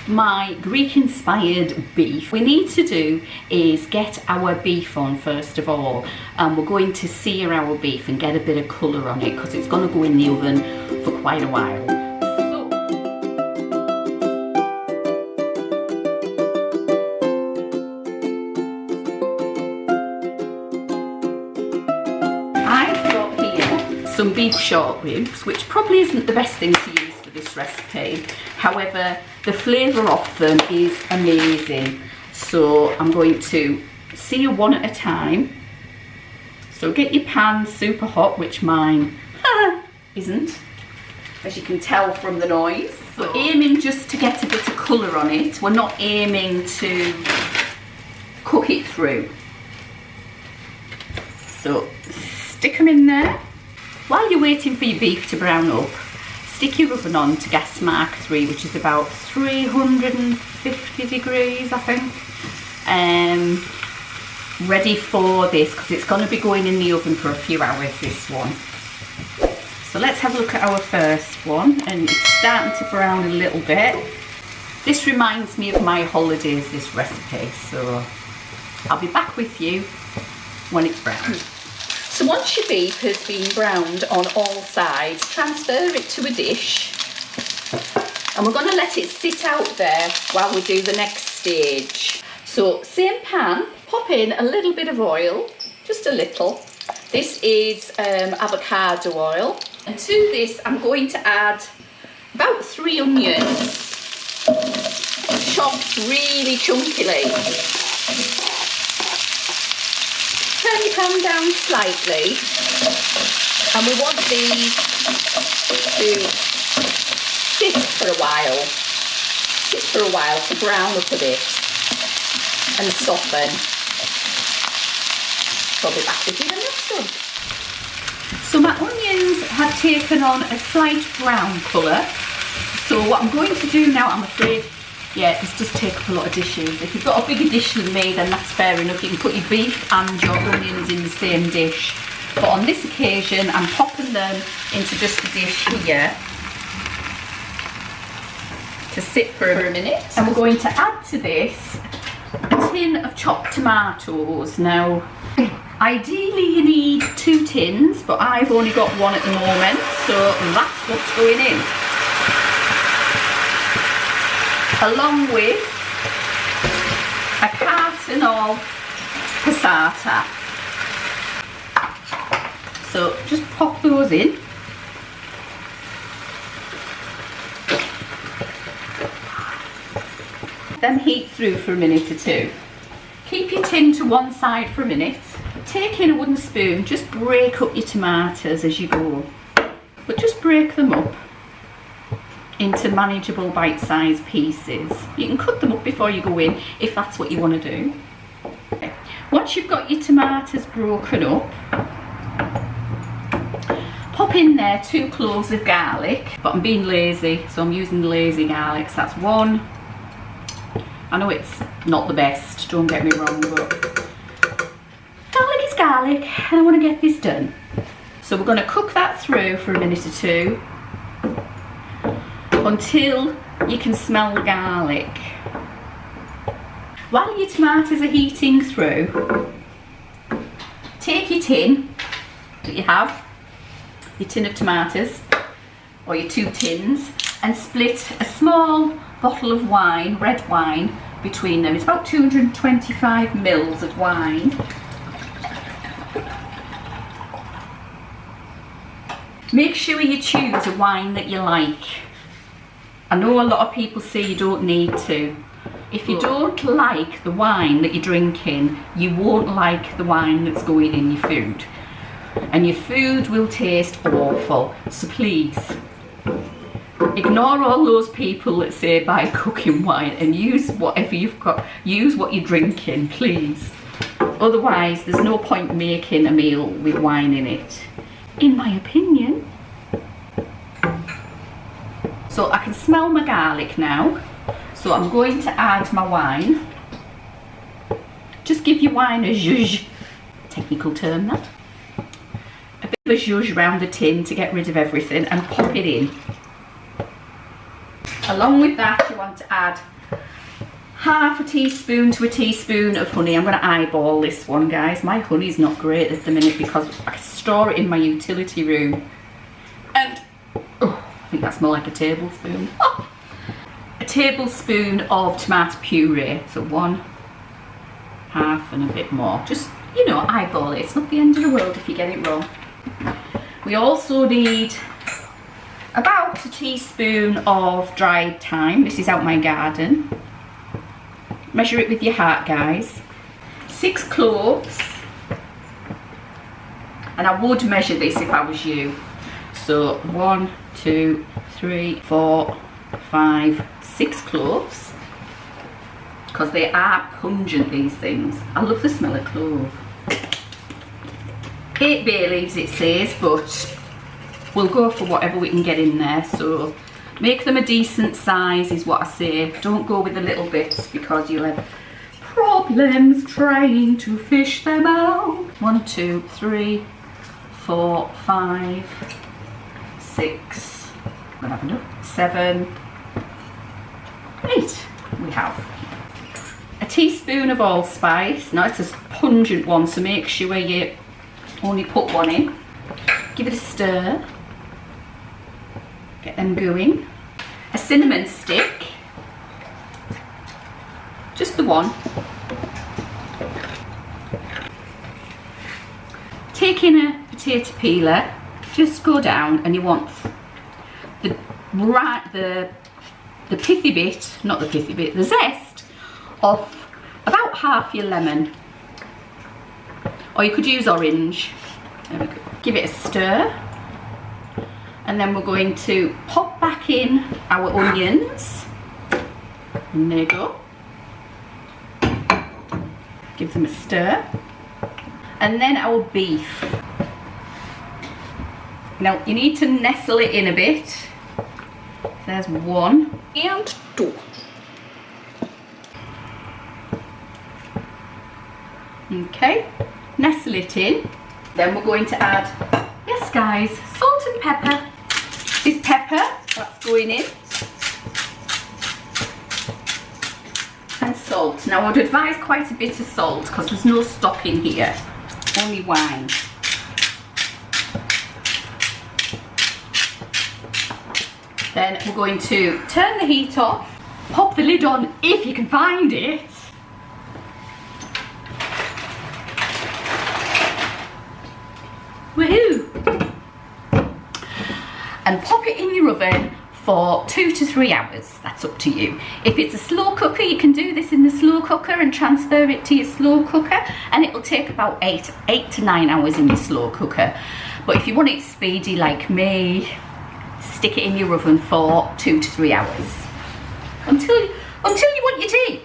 my Greek inspired beef. What we need to do is get our beef on first of all, and we're going to sear our beef and get a bit of colour on it because it's going to go in the oven for quite a while. I've got here some beef short ribs, which probably isn't the best thing to use for this recipe. However, the flavour of them is amazing. So I'm going to sear one at a time. So get your pan super hot, which mine isn't, as you can tell from the noise. We're aiming just to get a bit of colour on it. We're not aiming to cook it through. So stick them in there. While you're waiting for your beef to brown up, stick your oven on to gas mark 3, which is about 350 degrees, I think. Ready for this, because it's going to be going in the oven for a few hours, this one. So let's have a look at our first one, and it's starting to brown a little bit. This reminds me of my holidays, this recipe, so I'll be back with you when it's brown. So once your beef has been browned on all sides, transfer it to a dish, and we're going to let it sit out there while we do the next stage. So same pan, pop in a little bit of oil, just a little. This is avocado oil, and to this I'm going to add about 3 onions, chopped really chunkily. Turn your pan down slightly, and we want these to sit for a while, to brown up a bit and soften. So I'll be back with you in the next one. So my onions have taken on a slight brown colour. So what I'm going to do now, I'm afraid, this does take up a lot of dishes. If you've got a bigger dish than me, then that's fair enough. You can put your beef and your onions in the same dish. But on this occasion, I'm popping them into just a dish here to sit for a minute. And we're going to add to this a tin of chopped tomatoes. Now, ideally you need 2 tins, but I've only got 1 at the moment, so that's what's going in. Along with a carton of passata. So just pop those in. Then heat through for a minute or 2. Keep your tin to one side for a minute. Take in a wooden spoon, just break up your tomatoes as you go. But just break them up into manageable bite-sized pieces. You can cut them up before you go in if that's what you want to do. Okay. Once you've got your tomatoes broken up, pop in there 2 cloves of garlic, but I'm being lazy, so I'm using the lazy garlic. So that's 1. I know it's not the best, don't get me wrong, but garlic is garlic and I want to get this done. So we're going to cook that through for a minute or 2 until you can smell the garlic. While your tomatoes are heating through, take your tin that you have, your tin of tomatoes, or your 2 tins, and split a small bottle of wine, red wine, between them. It's about 225 mils of wine. Make sure you choose a wine that you like. I know a lot of people say you don't need to. If you don't like the wine that you're drinking, you won't like the wine that's going in your food. And your food will taste awful. So please, ignore all those people that say buy cooking wine and use whatever you've got. Use what you're drinking, please. Otherwise, there's no point making a meal with wine in it, in my opinion. So I can smell my garlic now. So I'm going to add my wine. Just give your wine a zhuzh, technical term that. A bit of a zhuzh around the tin to get rid of everything and pop it in. Along with that, you want to add half a teaspoon to a teaspoon of honey. I'm going to eyeball this one, guys. My honey's not great at the minute because I store it in my utility room. And, oh, I think that's more like a tablespoon. Oh, a tablespoon of tomato puree. So 1, half and a bit more. Just, you know, eyeball it. It's not the end of the world if you get it wrong. We also need about a teaspoon of dried thyme. This is out my garden. Measure it with your heart, guys. 6 cloves. And I would measure this if I was you. So 1, 2, 3, 4, 5, 6 cloves. Because they are pungent, these things. I love the smell of clove. 8 bay leaves it says, but we'll go for whatever we can get in there. So make them a decent size is what I say. Don't go with the little bits because you'll have problems trying to fish them out. 1, 2, 3, 4, 5, 6, I'm gonna have enough. 7, 8 we have. A teaspoon of allspice. Now it's a pungent one, so make sure you only put 1 in. Give it a stir. Get them going. A cinnamon stick. Just the one. Take in a potato peeler. Just go down and you want the pithy bit, not the pithy bit, the zest of about half your lemon. Or you could use orange. There we go. Give it a stir. And then we're going to pop back in our onions. And there you go. Give them a stir. And then our beef. Now you need to nestle it in a bit. There's 1 and 2. Okay, nestle it in. Then we're going to add, yes guys, salt and pepper. This pepper, that's going in. And salt. Now I would advise quite a bit of salt because there's no stock in here, only wine. Then we're going to turn the heat off, pop the lid on if you can find it. Woohoo! And pop it in your oven for 2 to 3 hours. That's up to you. If it's a slow cooker, you can do this in the slow cooker and transfer it to your slow cooker, and it will take about 8 to 9 hours in your slow cooker. But if you want it speedy like me, stick it in your oven for 2 to 3 hours until you want your tea.